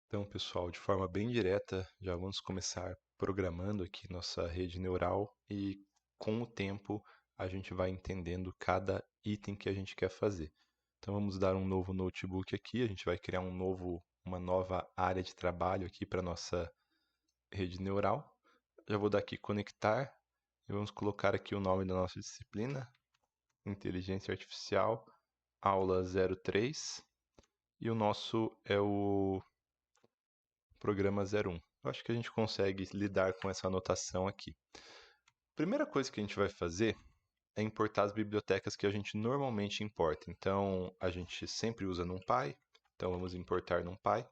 Então, pessoal, de forma bem direta, já vamos começar programando aqui nossa rede neural e com o tempo a gente vai entendendo cada item que a gente quer fazer. Então, vamos dar um novo notebook aqui, a gente vai criar uma nova área de trabalho aqui para nossa rede neural. Já vou dar aqui conectar e vamos colocar aqui o nome da nossa disciplina, Inteligência Artificial, aula 03, e o nosso é o programa 01. Eu acho que a gente consegue lidar com essa anotação aqui. Primeira coisa que a gente vai fazer é importar as bibliotecas que a gente normalmente importa. Então, a gente sempre usa NumPy, então vamos importar NumPy.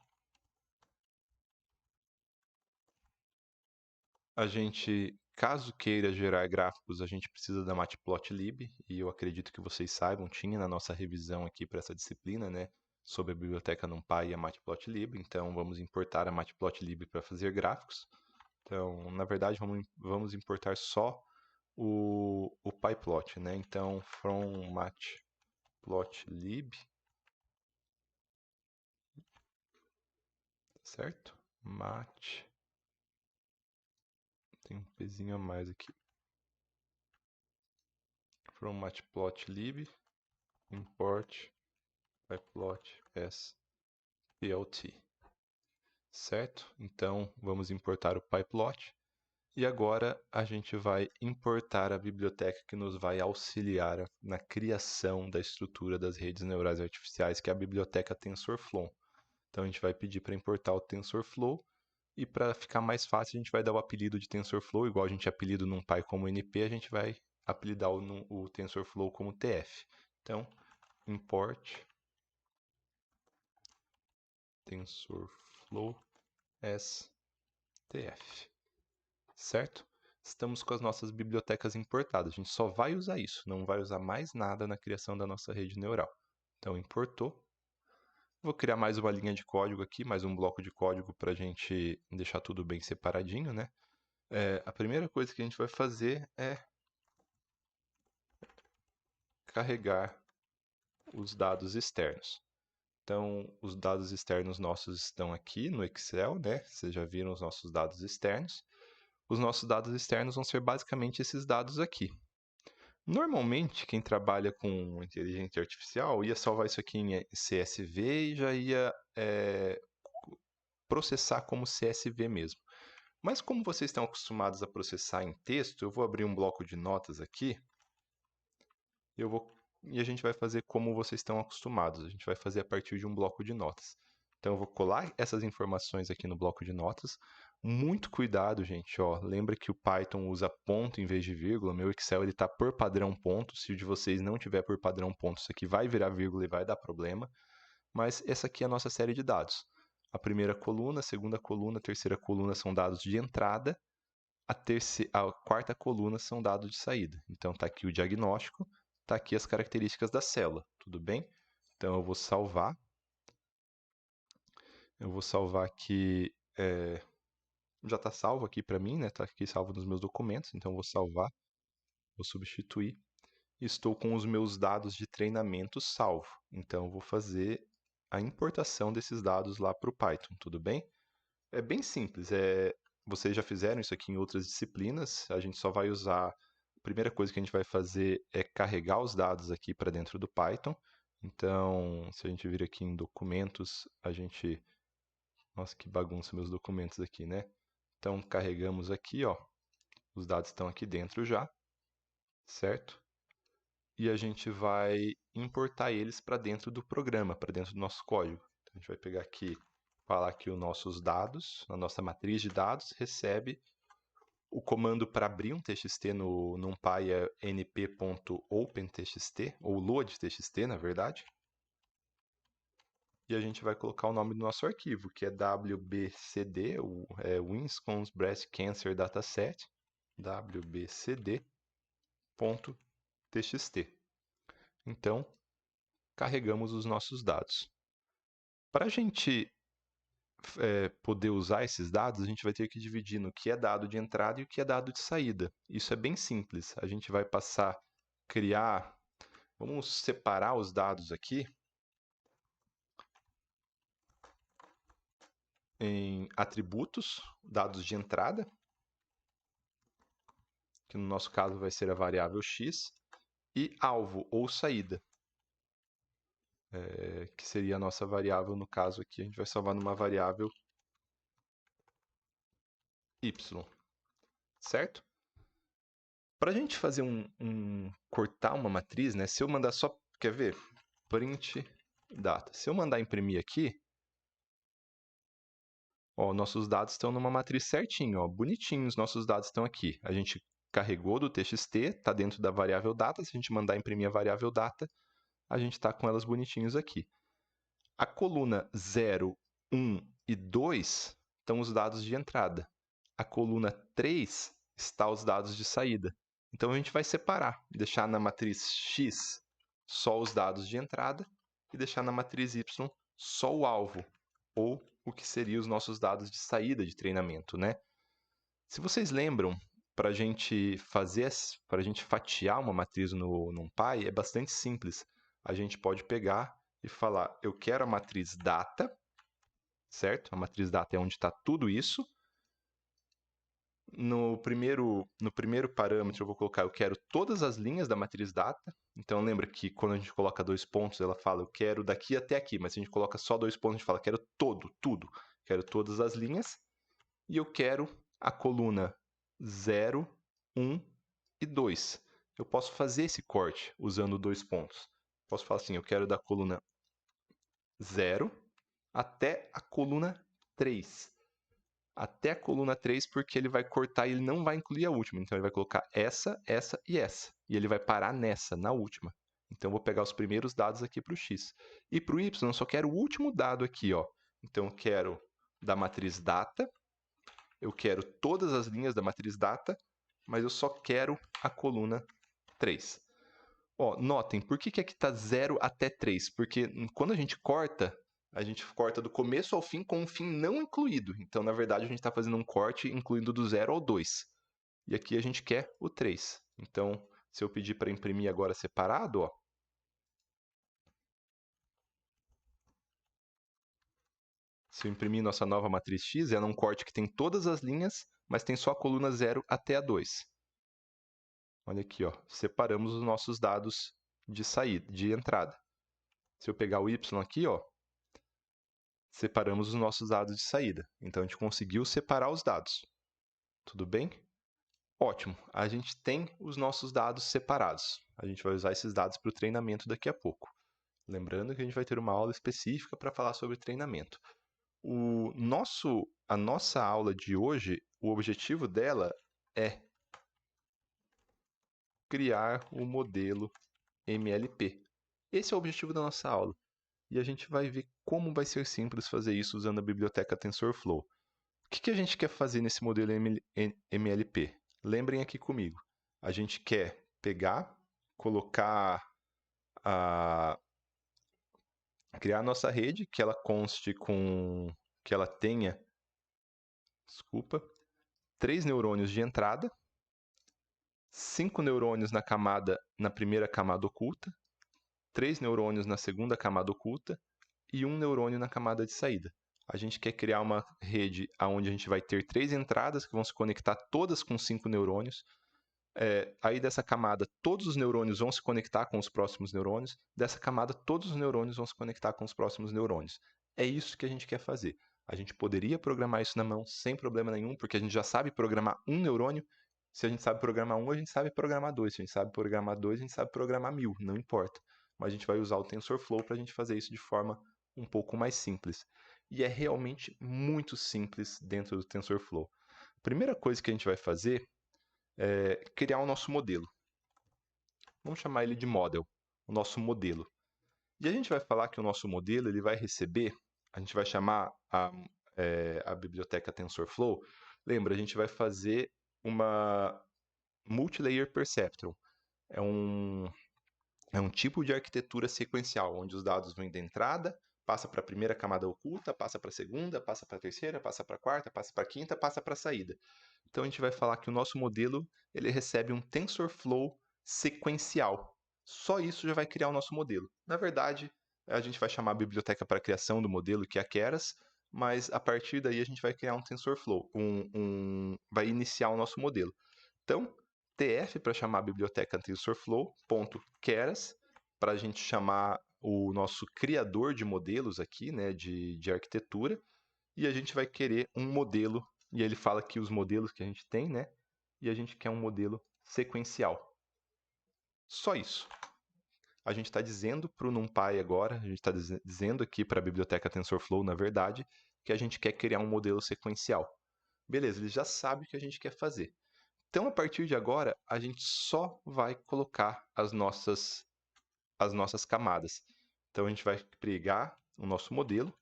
A gente, caso queira gerar gráficos, a gente precisa da Matplotlib, e eu acredito que vocês saibam, tinha na nossa revisão aqui para essa disciplina, né, sobre a biblioteca NumPy e a Matplotlib. Então, vamos importar a Matplotlib para fazer gráficos. Então, na verdade, vamos importar só o pyplot, né? Então, from matplotlib, certo? Mat, tem um pezinho a mais aqui. From matplotlib, import pyplot as plt, certo? Então, vamos importar o pyplot. E agora a gente vai importar a biblioteca que nos vai auxiliar na criação da estrutura das redes neurais artificiais, que é a biblioteca TensorFlow. Então a gente vai pedir para importar o TensorFlow e para ficar mais fácil a gente vai dar o apelido de TensorFlow, igual a gente apelida o NumPy como NP, a gente vai apelidar o TensorFlow como TF. Então, import TensorFlow as TF, certo? Estamos com as nossas bibliotecas importadas. A gente só vai usar isso, não vai usar mais nada na criação da nossa rede neural. Então, importou. Vou criar mais uma linha de código aqui, mais um bloco de código para a gente deixar tudo bem separadinho, né? A primeira coisa que a gente vai fazer é carregar os dados externos. Então, os dados externos nossos estão aqui no Excel, né? Vocês já viram os nossos dados externos. Os nossos dados externos vão ser basicamente esses dados aqui. Normalmente, quem trabalha com inteligência artificial ia salvar isso aqui em CSV e já ia processar como CSV mesmo. Mas como vocês estão acostumados a processar em texto, eu vou abrir um bloco de notas aqui e a gente vai fazer como vocês estão acostumados. A gente vai fazer a partir de um bloco de notas. Então eu vou colar essas informações aqui no bloco de notas. Muito cuidado, gente. Ó, lembra que o Python usa ponto em vez de vírgula. Meu Excel ele está por padrão ponto. Se o de vocês não tiver por padrão ponto, isso aqui vai virar vírgula e vai dar problema. Mas essa aqui é a nossa série de dados. A primeira coluna, a segunda coluna, a terceira coluna são dados de entrada. A quarta coluna são dados de saída. Então está aqui o diagnóstico, está aqui as características da célula, tudo bem? Então eu vou salvar. Eu vou salvar aqui. Já está salvo aqui para mim, né? Está aqui salvo nos meus documentos. Então eu vou salvar, vou substituir. Estou com os meus dados de treinamento salvo. Então eu vou fazer a importação desses dados lá para o Python, tudo bem? É bem simples. Vocês já fizeram isso aqui em outras disciplinas. A gente só vai usar. A primeira coisa que a gente vai fazer é carregar os dados aqui para dentro do Python. Então, se a gente vir aqui em documentos, a gente. Nossa, que bagunça meus documentos aqui, né? Então, carregamos aqui, ó. Os dados estão aqui dentro já, certo? E a gente vai importar eles para dentro do programa, para dentro do nosso código. Então, a gente vai pegar aqui, falar que os nossos dados, a nossa matriz de dados, recebe o comando para abrir um TXT no NumPy é np.openTXT, ou loadTXT, na verdade. E a gente vai colocar o nome do nosso arquivo, que é wbcd, Wisconsin Breast Cancer Dataset, wbcd.txt. Então, carregamos os nossos dados. Para a gente poder usar esses dados, a gente vai ter que dividir no que é dado de entrada e o que é dado de saída. Isso é bem simples. A gente vai passar a criar. Vamos separar os dados aqui. em atributos, dados de entrada, que no nosso caso vai ser a variável x, e alvo ou saída, que seria a nossa variável, no caso aqui, a gente vai salvar numa variável y, certo? Para a gente fazer cortar uma matriz, né? Se eu mandar só, quer ver? Print data. Se eu mandar imprimir aqui, ó, nossos dados estão numa matriz certinho, ó, bonitinhos, nossos dados estão aqui. A gente carregou do txt, está dentro da variável data. Se a gente mandar imprimir a variável data, a gente está com elas bonitinhos aqui. A coluna 0, 1 e 2 estão os dados de entrada. A coluna 3 está os dados de saída. Então a gente vai separar, deixar na matriz X só os dados de entrada e deixar na matriz Y só o alvo, ou o que seriam os nossos dados de saída de treinamento, né? Se vocês lembram, para a gente fatiar uma matriz no NumPy, é bastante simples. A gente pode pegar e falar, eu quero a matriz data, certo? A matriz data é onde está tudo isso. No primeiro parâmetro, eu vou colocar, eu quero todas as linhas da matriz data. Então, lembra que quando a gente coloca 2 pontos, ela fala, eu quero daqui até aqui. Mas se a gente coloca só 2 pontos, a gente fala, quero tudo. Quero todas as linhas. E eu quero a coluna 0, 1 e 2. Eu posso fazer esse corte usando 2 pontos. Posso falar assim, eu quero da coluna 0 até a coluna 3. Até a coluna 3, porque ele vai cortar e ele não vai incluir a última. Então, ele vai colocar essa e essa. E ele vai parar nessa, na última. Então, eu vou pegar os primeiros dados aqui para o x. E para o y, eu só quero o último dado aqui, ó. Então, eu quero da matriz data, eu quero todas as linhas da matriz data, mas eu só quero a coluna 3. Ó, notem, por que aqui está 0 até 3? Porque quando a gente corta do começo ao fim com um fim não incluído. Então, na verdade, a gente está fazendo um corte incluindo do 0 ao 2. E aqui a gente quer o 3. Então, se eu pedir para imprimir agora separado, ó, se eu imprimir nossa nova matriz X, ela é um corte que tem todas as linhas, mas tem só a coluna 0 até a 2. Olha aqui, ó, separamos os nossos dados de saída, de entrada. Se eu pegar o Y aqui, ó, separamos os nossos dados de saída. Então, a gente conseguiu separar os dados. Tudo bem? Ótimo. A gente tem os nossos dados separados. A gente vai usar esses dados para o treinamento daqui a pouco. Lembrando que a gente vai ter uma aula específica para falar sobre treinamento. A nossa aula de hoje, o objetivo dela é criar o modelo MLP. Esse é o objetivo da nossa aula. E a gente vai ver como vai ser simples fazer isso usando a biblioteca TensorFlow. O que a gente quer fazer nesse modelo MLP? Lembrem aqui comigo. A gente quer pegar, criar a nossa rede, que ela que ela tenha, 3 neurônios de entrada, 5 neurônios na primeira camada oculta, 3 neurônios na segunda camada oculta e 1 neurônio na camada de saída. A gente quer criar uma rede onde a gente vai ter 3 entradas que vão se conectar todas com 5 neurônios. Aí dessa camada, todos os neurônios vão se conectar com os próximos neurônios. Dessa camada, todos os neurônios vão se conectar com os próximos neurônios. É isso que a gente quer fazer. A gente poderia programar isso na mão sem problema nenhum, porque a gente já sabe programar um neurônio. Se a gente sabe programar um, a gente sabe programar dois. Se a gente sabe programar dois, a gente sabe programar 1000. Não importa. Mas a gente vai usar o TensorFlow para a gente fazer isso de forma um pouco mais simples. E é realmente muito simples dentro do TensorFlow. A primeira coisa que a gente vai fazer é criar o nosso modelo. Vamos chamar ele de model, o nosso modelo. E a gente vai falar que o nosso modelo ele vai receber, a gente vai chamar a biblioteca TensorFlow. Lembra, a gente vai fazer uma multilayer perceptron. É um tipo de arquitetura sequencial, onde os dados vêm da entrada, passa para a primeira camada oculta, passa para a segunda, passa para a terceira, passa para a quarta, passa para a quinta, passa para a saída. Então a gente vai falar que o nosso modelo ele recebe um TensorFlow sequencial. Só isso já vai criar o nosso modelo. Na verdade, a gente vai chamar a biblioteca para a criação do modelo, que é a Keras, mas a partir daí a gente vai criar um TensorFlow, vai iniciar o nosso modelo. Então, TF para chamar a biblioteca TensorFlow.keras, para a gente chamar o nosso criador de modelos aqui, né, de arquitetura, e a gente vai querer um modelo, e ele fala aqui os modelos que a gente tem, né, e a gente quer um modelo sequencial. Só isso. A gente está dizendo para o NumPy agora, a gente está dizendo aqui para a biblioteca TensorFlow, na verdade, que a gente quer criar um modelo sequencial. Beleza, ele já sabe o que a gente quer fazer. Então, a partir de agora, a gente só vai colocar as nossas camadas. Então, a gente vai pegar o nosso modelo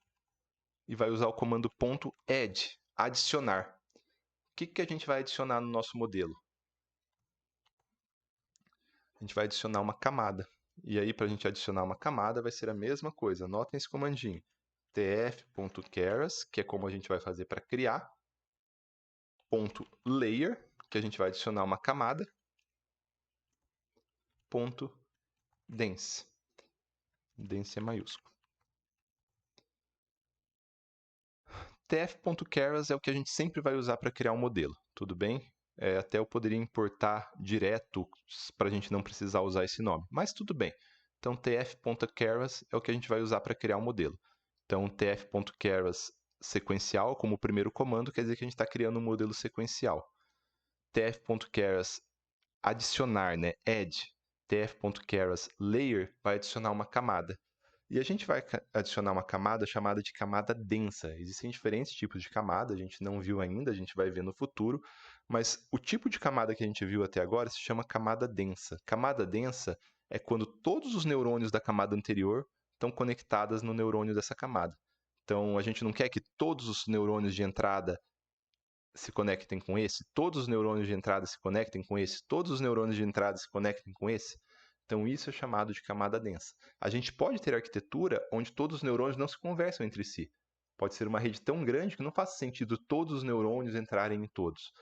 e vai usar o comando .add, adicionar. O que a gente vai adicionar no nosso modelo? A gente vai adicionar uma camada. E aí, para a gente adicionar uma camada, vai ser a mesma coisa. Anotem esse comandinho. tf.keras, que é como a gente vai fazer para criar. .layer, que a gente vai adicionar uma camada. .dense. Dense é maiúsculo. tf.keras é o que a gente sempre vai usar para criar um modelo, tudo bem? Até eu poderia importar direto para a gente não precisar usar esse nome, mas tudo bem. Então, tf.keras é o que a gente vai usar para criar um modelo. Então, tf.keras sequencial, como o primeiro comando, quer dizer que a gente está criando um modelo sequencial. tf.keras adicionar, né? Add. tf.keras layer vai adicionar uma camada. E a gente vai adicionar uma camada chamada de camada densa. Existem diferentes tipos de camada, a gente não viu ainda, a gente vai ver no futuro, mas o tipo de camada que a gente viu até agora se chama camada densa. Camada densa é quando todos os neurônios da camada anterior estão conectados no neurônio dessa camada. Então, a gente não quer que todos os neurônios de entrada se conectem com esse, todos os neurônios de entrada se conectem com esse, todos os neurônios de entrada se conectem com esse. Então, isso é chamado de camada densa. A gente pode ter arquitetura onde todos os neurônios não se conversam entre si. Pode ser uma rede tão grande que não faz sentido todos os neurônios entrarem em todos.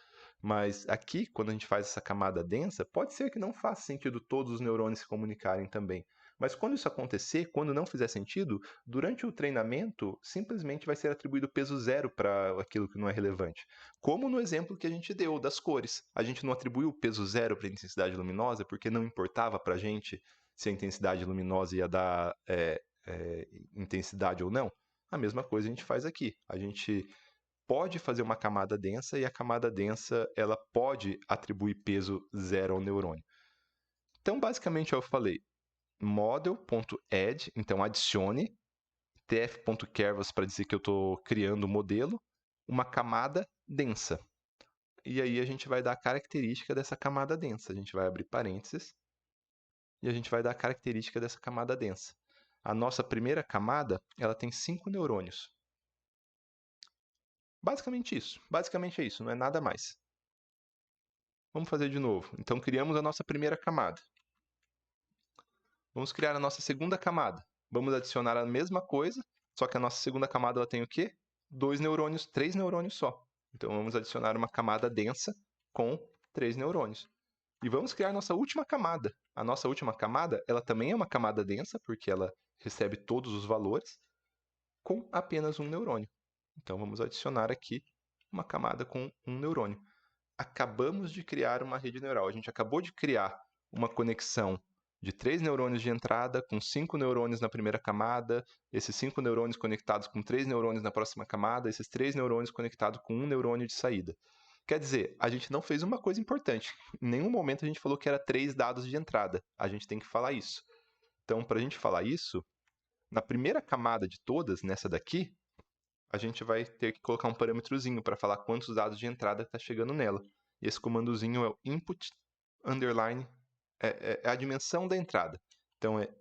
Mas aqui, quando a gente faz essa camada densa, pode ser que não faça sentido todos os neurônios se comunicarem também. Mas quando isso acontecer, quando não fizer sentido, durante o treinamento, simplesmente vai ser atribuído peso zero para aquilo que não é relevante. Como no exemplo que a gente deu das cores. A gente não atribuiu o peso zero para a intensidade luminosa porque não importava para a gente se a intensidade luminosa ia dar intensidade ou não. A mesma coisa a gente faz aqui. A gente pode fazer uma camada densa e a camada densa ela pode atribuir peso zero ao neurônio. Então, basicamente, eu falei model.add, então adicione, tf.canvas para dizer que eu estou criando um modelo, uma camada densa. E aí a gente vai dar a característica dessa camada densa. A gente vai abrir parênteses e a gente vai dar a característica dessa camada densa. A nossa primeira camada, ela tem 5 neurônios. Basicamente isso. Basicamente é isso, não é nada mais. Vamos fazer de novo. Então, criamos a nossa primeira camada. Vamos criar a nossa segunda camada. Vamos adicionar a mesma coisa, só que a nossa segunda camada ela tem o quê? 2 neurônios, 3 neurônios só. Então, vamos adicionar uma camada densa com 3 neurônios. E vamos criar a nossa última camada. A nossa última camada, ela também é uma camada densa, porque ela recebe todos os valores, com apenas um neurônio. Então, vamos adicionar aqui uma camada com um neurônio. Acabamos de criar uma rede neural. A gente acabou de criar uma conexão de 3 neurônios de entrada, com 5 neurônios na primeira camada, esses 5 neurônios conectados com 3 neurônios na próxima camada, esses 3 neurônios conectados com um neurônio de saída. Quer dizer, a gente não fez uma coisa importante. Em nenhum momento a gente falou que era 3 dados de entrada. A gente tem que falar isso. Então, para a gente falar isso, na primeira camada de todas, nessa daqui, a gente vai ter que colocar um parâmetrozinho para falar quantos dados de entrada está chegando nela. E esse comandozinho é o input underline, é a dimensão da entrada. Então é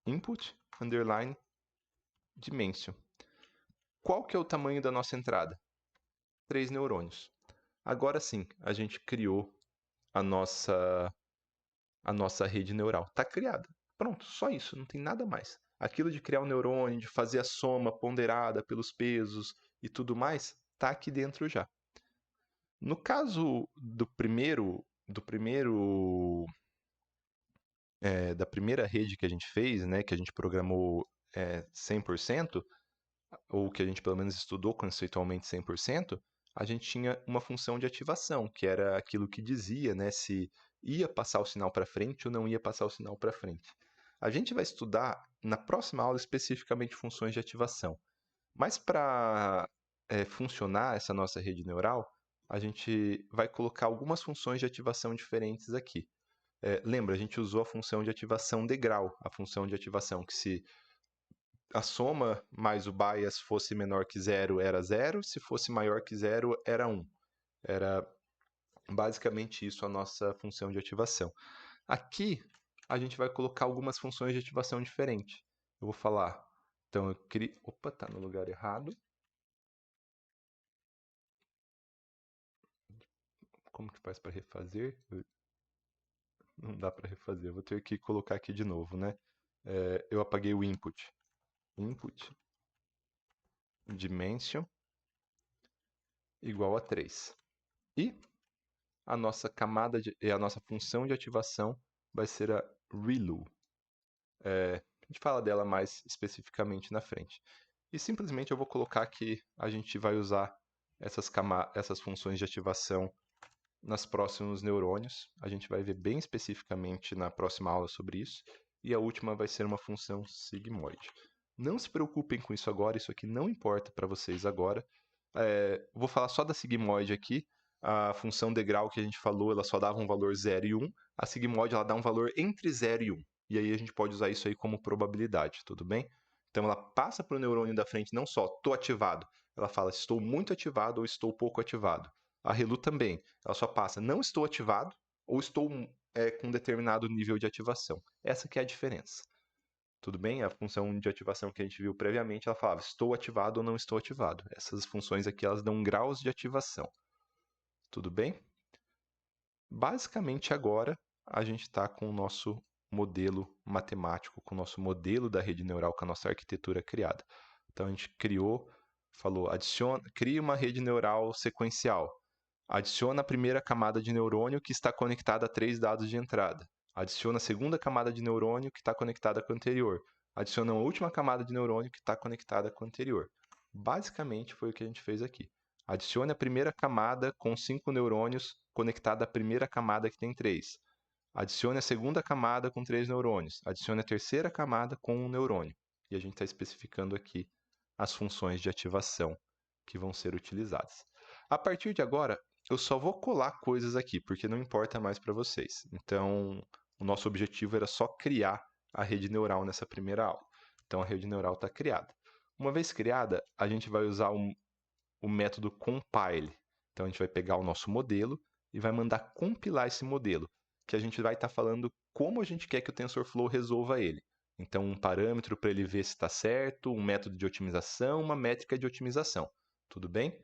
input underline dimension. Qual que é o tamanho da nossa entrada? 3 neurônios. Agora sim, a gente criou a nossa rede neural. Está criada. Pronto, só isso, não tem nada mais. Aquilo de criar um neurônio, de fazer a soma ponderada pelos pesos e tudo mais, está aqui dentro já. No caso da primeira rede que a gente fez, né, que a gente programou 100%, ou que a gente pelo menos estudou conceitualmente 100%, a gente tinha uma função de ativação, que era aquilo que dizia, né, se ia passar o sinal para frente ou não ia passar o sinal para frente. A gente vai estudar na próxima aula especificamente funções de ativação. Mas para funcionar essa nossa rede neural, a gente vai colocar algumas funções de ativação diferentes aqui. Lembra, a gente usou a função de ativação degrau, a função de ativação que se a soma mais o bias fosse menor que zero, era zero, se fosse maior que zero, era 1. Era basicamente isso a nossa função de ativação. Aqui, a gente vai colocar algumas funções de ativação diferentes. Eu vou falar, então eu criei... Opa, tá no lugar errado. Como que faz para refazer? Não dá para refazer, eu vou ter que colocar aqui de novo, né? Eu apaguei o input. Input dimension igual a 3. E a nossa a nossa função de ativação vai ser a ReLU. A gente fala dela mais especificamente na frente. E simplesmente eu vou colocar que a gente vai usar essas funções de ativação nos próximos neurônios. A gente vai ver bem especificamente na próxima aula sobre isso. E a última vai ser uma função sigmoide. Não se preocupem com isso agora, isso aqui não importa para vocês agora. Vou falar só da sigmoide aqui. A função degrau que a gente falou, ela só dava um valor 0 e 1. A sigmoide ela dá um valor entre 0 e 1. E aí a gente pode usar isso aí como probabilidade, tudo bem? Então ela passa para o neurônio da frente não só estou ativado, ela fala estou muito ativado ou estou pouco ativado. A ReLU também, ela só passa não estou ativado ou estou com um determinado nível de ativação. Essa que é a diferença. Tudo bem? A função de ativação que a gente viu previamente, ela falava estou ativado ou não estou ativado. Essas funções aqui, elas dão graus de ativação. Tudo bem? Basicamente agora a gente está com o nosso modelo matemático, com o nosso modelo da rede neural, com a nossa arquitetura criada. Então a gente criou, falou, cria uma rede neural sequencial. Adiciona a primeira camada de neurônio que está conectada a 3 dados de entrada. Adiciona a segunda camada de neurônio que está conectada com a anterior. Adiciona a última camada de neurônio que está conectada com a anterior. Basicamente foi o que a gente fez aqui. Adicione a primeira camada com 5 neurônios conectada à primeira camada que tem 3. Adicione a segunda camada com 3 neurônios. Adicione a terceira camada com 1 neurônio. E a gente está especificando aqui as funções de ativação que vão ser utilizadas. A partir de agora, eu só vou colar coisas aqui, porque não importa mais para vocês. Então, o nosso objetivo era só criar a rede neural nessa primeira aula. Então, a rede neural está criada. Uma vez criada, a gente vai usar o método compile. Então, a gente vai pegar o nosso modelo e vai mandar compilar esse modelo, que a gente vai estar falando como a gente quer que o TensorFlow resolva ele. Então, um parâmetro para ele ver se está certo, um método de otimização, uma métrica de otimização. Tudo bem?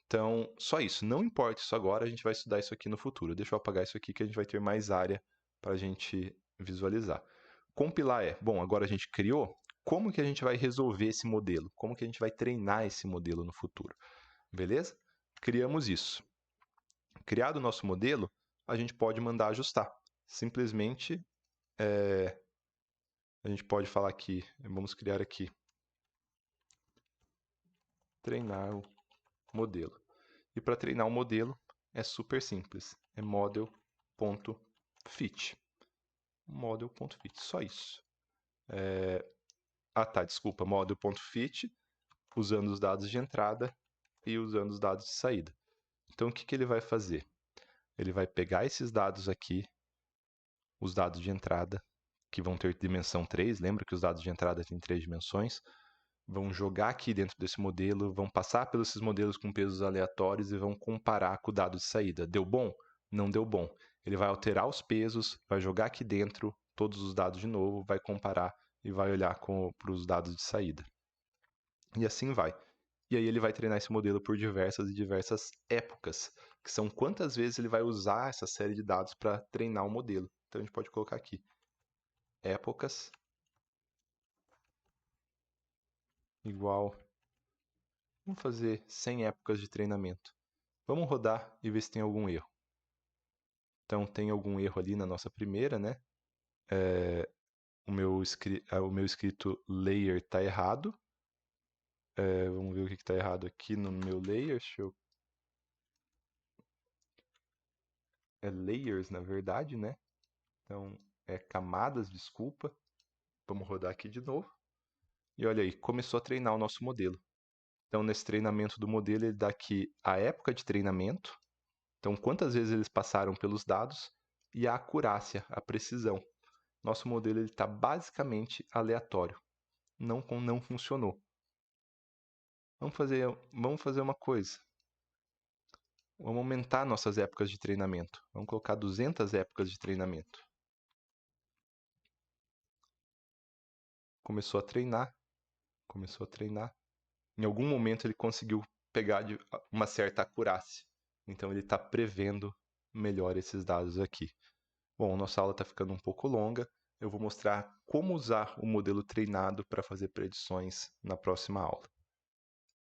Então, só isso. Não importa isso agora, a gente vai estudar isso aqui no futuro. Deixa eu apagar isso aqui que a gente vai ter mais área para a gente visualizar. Compilar bom, agora a gente criou, como que a gente vai resolver esse modelo? Como que a gente vai treinar esse modelo no futuro? Beleza? Criamos isso. Criado o nosso modelo, a gente pode mandar ajustar. Simplesmente, a gente pode falar aqui, vamos criar aqui, treinar o modelo. E para treinar o modelo, é super simples. É model.fit. Model.fit, só isso. Desculpa, model.fit, usando os dados de entrada e usando os dados de saída. Então, o que ele vai fazer? Ele vai pegar esses dados aqui, os dados de entrada, que vão ter dimensão 3, lembra que os dados de entrada têm 3 dimensões, vão jogar aqui dentro desse modelo, vão passar pelos esses modelos com pesos aleatórios e vão comparar com o dado de saída. Deu bom? Não deu bom. Ele vai alterar os pesos, vai jogar aqui dentro todos os dados de novo, vai comparar e vai olhar para os dados de saída. E assim vai. E aí ele vai treinar esse modelo por diversas e diversas épocas, que são quantas vezes ele vai usar essa série de dados para treinar o modelo. Então a gente pode colocar aqui épocas igual, vamos fazer 100 épocas de treinamento. Vamos rodar e ver se tem algum erro. Então tem algum erro ali na nossa primeira, né? O meu escrito layer está errado. Vamos ver o que está errado aqui no meu layer. É layers, na verdade, né? Então, é camadas, desculpa. Vamos rodar aqui de novo. E olha aí, começou a treinar o nosso modelo. Então, nesse treinamento do modelo, ele dá aqui a época de treinamento. Então, quantas vezes eles passaram pelos dados e a acurácia, a precisão. Nosso modelo está basicamente aleatório. Não funcionou. Vamos fazer uma coisa. Vamos aumentar nossas épocas de treinamento. Vamos colocar 200 épocas de treinamento. Começou a treinar. Começou a treinar. Em algum momento ele conseguiu pegar uma certa acurácia. Então ele está prevendo melhor esses dados aqui. Bom, nossa aula está ficando um pouco longa. Eu vou mostrar como usar o modelo treinado para fazer predições na próxima aula.